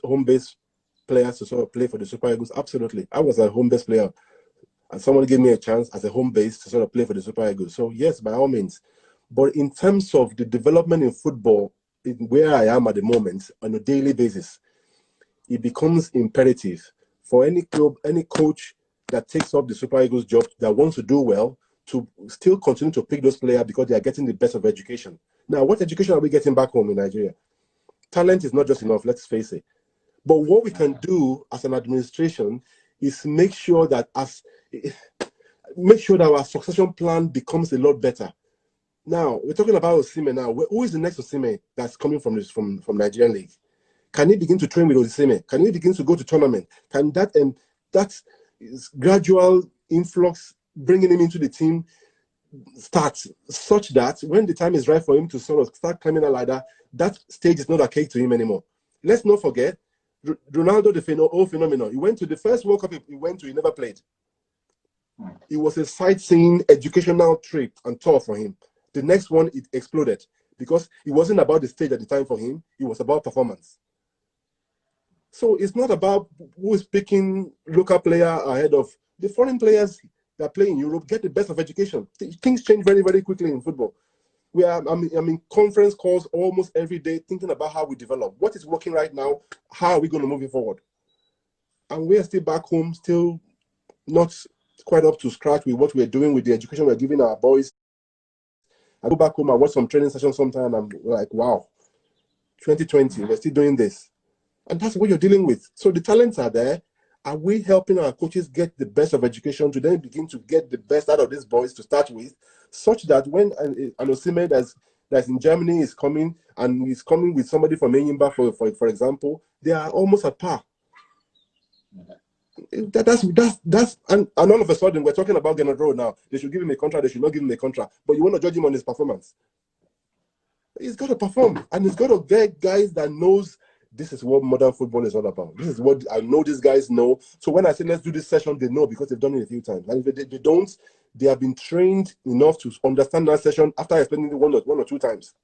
home-based players to sort of play for the Super Eagles? Absolutely. I was a home-based player, and someone gave me a chance as a home-based to sort of play for the Super Eagles. So yes, by all means. But in terms of the development in football, where I am at the moment, on a daily basis, it becomes imperative for any club, any coach that takes up the Super Eagles job that wants to do well to still continue to pick those players because they are getting the best of education. Now, what education are we getting back home in Nigeria? Talent is not just enough, let's face it. But what we can do as an administration is make sure that our succession plan becomes a lot better. Now, we're talking about Osimhen now. Who is the next Osimhen that's coming from Nigerian League? Can he begin to train with Osimhen? Can he begin to go to tournament? Can that gradual influx, bringing him into the team, start such that when the time is right for him to sort of start climbing a ladder, that stage is not a cake to him anymore. Let's not forget, Ronaldo, the phenomenon. He went to the first World Cup he never played. It was a sightseeing, educational trip and tour for him. The next one, it exploded because it wasn't about the stage at the time for him. It was about performance. So it's not about who is picking local player ahead of the foreign players that play in Europe. Get the best of education. Things change very, very quickly in football. I'm in conference calls almost every day thinking about how we develop. What is working right now? How are we going to move it forward? And we are still back home, still not quite up to scratch with what we're doing with the education we're giving our boys. I go back home, I watch some training sessions sometime, and I'm like, wow, 2020, we're still doing this. And that's what you're dealing with. So the talents are there. Are we helping our coaches get the best of education to then begin to get the best out of these boys to start with, such that when an Osimhen that's in Germany is coming, and he's coming with somebody from Enyimba, for example, they are almost at par. That's and all of a sudden we're talking about Gennaro now. They should give him a contract, they should not give him a contract, but you want to judge him on his performance. He's got to perform, and he's got to get guys that knows this is what modern football is all about. This is what I know these guys know. So when I say let's do this session, they know because they've done it a few times. And if they don't, they have been trained enough to understand that session after explaining it one or two times.